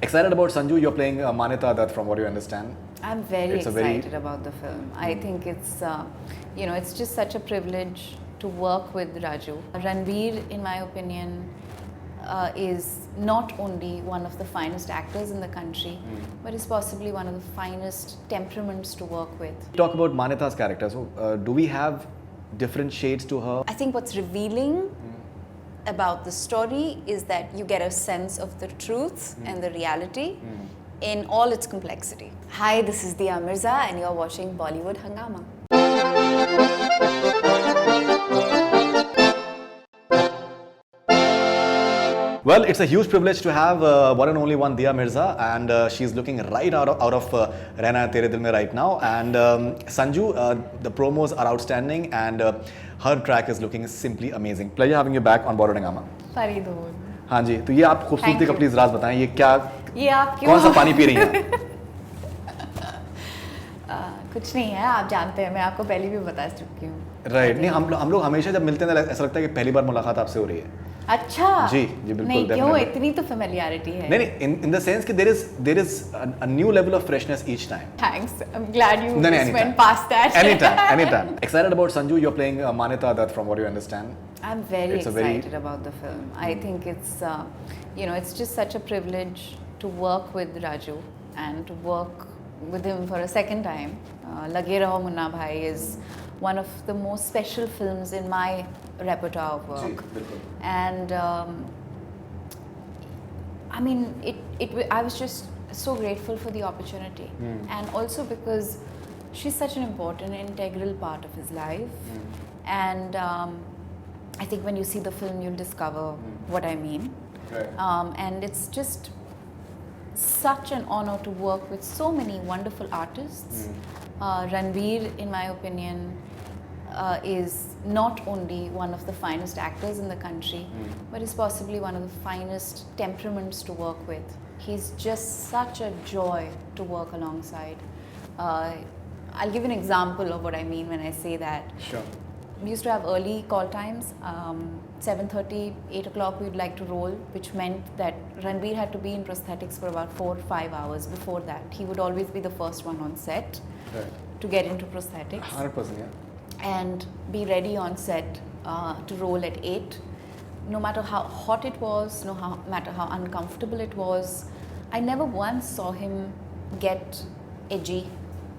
Excited about Sanju? You're playing Manyata Dutt, from what you understand. I'm very It's a excited very- about the film. I think it's just such a privilege to work with Raju. Ranveer, in my opinion, is not only one of the finest actors in the country, but is possibly one of the finest temperaments to work with. Talk about Manyata's character. So, do we have different shades to her? I think what's revealing about the story is that you get a sense of the truth and the reality in all its complexity. Hi, this is Dia Mirza, and you're watching Bollywood Hangama. Well, it's a huge privilege to have one and only one Dia Mirza, and she's looking right out of Rehna Tere Dil Mein right now. And Sanju, the promos are outstanding, and her track is looking simply amazing. Pleasure having you back on Bollywood Hangama. Faridoon हाँ जी, तो ये आप खूबसूरती Thank का you. Please राज बताएं, ये क्या ये आप क्यों कौन सा पानी पी रही हैं? कुछ नहीं है, आप जानते हैं, मैं आपको पहले भी बता चुकी हूँ. राइट नहीं, हम लोग हमेशा जब मिलते हैं ना, ऐसा लगता है कि पहली बार मुलाकात आपसे हो रही है. अच्छा जी, जी, बिल्कुल, नहीं क्यों, definitely. इतनी तो फेमिलियरिटी है. नहीं, in the sense कि there is a new level of freshness each time. Thanks, I'm glad you No, no, just anytime. went past that. Anytime. Excited about Sanju? You're playing Manyata Dutt, from what you understand. I'm very It's a very- excited about the film. I think it's just such a privilege to work with Raju and to work with him for a second time. Lage Raho Munna Bhai is one of the most special films in my repertoire of work. And I mean, I was just so grateful for the opportunity, and also because she's such an important, integral part of his life. And I think when you see the film, you'll discover what I mean. Right. And it's just such an honor to work with so many wonderful artists. Ranveer, in my opinion, is not only one of the finest actors in the country, but is possibly one of the finest temperaments to work with. He's just such a joy to work alongside. I'll give an example of what I mean when I say that. Sure. We used to have early call times, 7:30, 8 o'clock we'd like to roll, which meant that Ranveer had to be in prosthetics for about 4 or 5 hours before that. He would always be the first one on set Right. to get into prosthetics 100%, yeah. and be ready on set to roll at 8. No matter how hot it was, matter how uncomfortable it was, I never once saw him get edgy,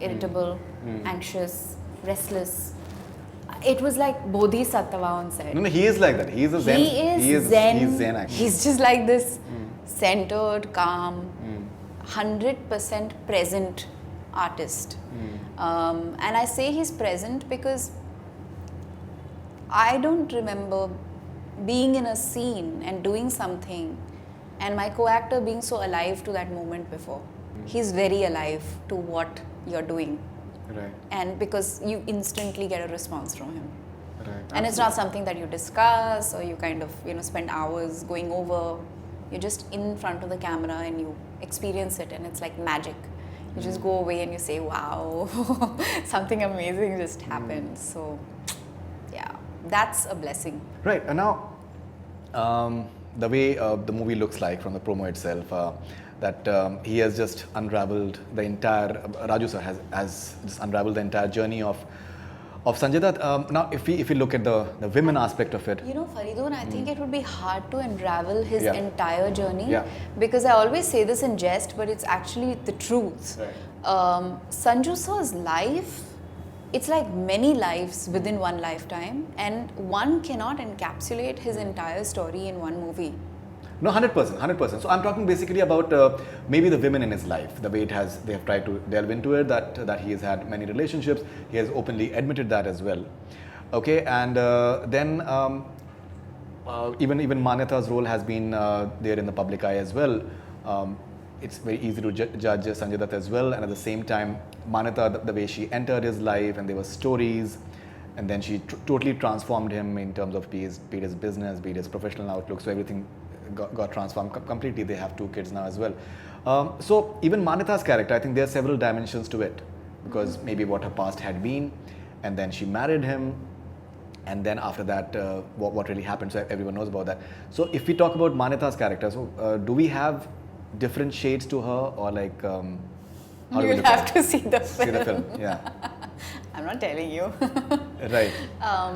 irritable, anxious, restless. It was like Bodhisattva on set. No, he is like that. He is a Zen. He is Zen. He's Zen, actually. He's just like this centered, calm, 100% present artist. And I say he's present because I don't remember being in a scene and doing something and my co-actor being so alive to that moment before. He's very alive to what you're doing. Right. And because you instantly get a response from him. Right. And it's not something that you discuss or you kind of, spend hours going over. You're just in front of the camera and you experience it and it's like magic. You just go away and you say, wow, something amazing just happened. So, yeah, that's a blessing. Right. And now, the way the movie looks like from the promo itself, that he has just unraveled the entire, Raju sir has just unraveled the entire journey of Sanjay Dutt. Now, if we look at the women aspect of it, Faridoon, I think it would be hard to unravel his Yeah. entire journey Yeah. because I always say this in jest, but it's actually the truth. Right. Sanju sir's life, it's like many lives within one lifetime, and one cannot encapsulate his entire story in one movie. no, 100%. So I'm talking basically about maybe the women in his life, the way they have tried to delve into it, that he has had many relationships. He has openly admitted that as well. Okay, and then even Manyata's role has been there in the public eye as well. It's very easy to judge Sanjay Dutt as well, and at the same time, Manyata, the way she entered his life, and there were stories, and then she totally transformed him in terms of be it his business, be it his professional outlook. So everything got transformed completely. They have 2 kids now as well. So even Manyata's character, I think there are several dimensions to it, because maybe what her past had been, and then she married him, and then after that, what really happened. So everyone knows about that. So if we talk about Manyata's character, so do we have different shades to her, or like how do we You'll look at have it? to see the film. See the film, yeah. I'm not telling you. Right.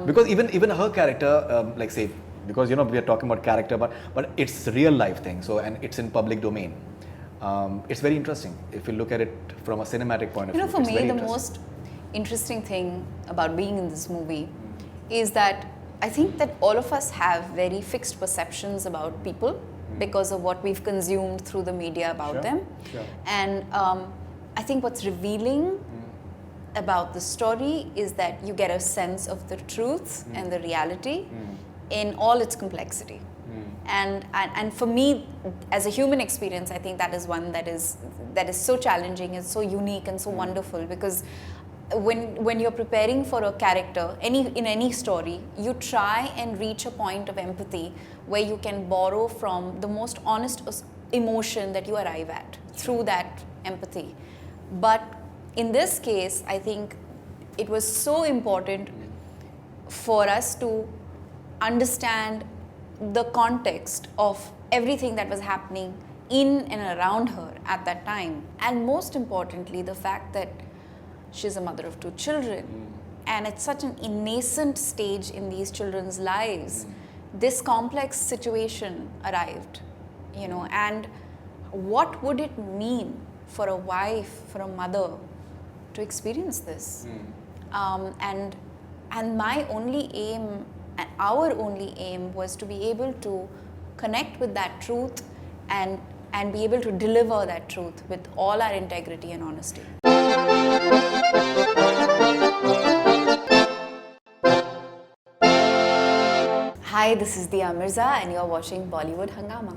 Because even her character, like say, because we are talking about character, but it's real life thing. So and it's in public domain. It's very interesting if you look at it from a cinematic point of view. For it's me, very the interesting. most interesting thing about being in this movie is that I think that all of us have very fixed perceptions about people because of what we've consumed through the media about Sure, them. sure. And I think what's revealing about the story is that you get a sense of the truth and the reality in all its complexity. And for me, as a human experience, I think that is one that is so challenging and so unique and so wonderful, because when you're preparing for a character, in any story, you try and reach a point of empathy where you can borrow from the most honest emotion that you arrive at through that empathy. But in this case, I think it was so important for us to understand the context of everything that was happening in and around her at that time. And most importantly, the fact that she's a mother of 2 children. And at such an nascent stage in these children's lives, this complex situation arrived, and what would it mean for a wife, for a mother to experience this? And my only aim, and our only aim, was to be able to connect with that truth and be able to deliver that truth with all our integrity and honesty. Hi, this is Dia Mirza and you're watching Bollywood Hangama.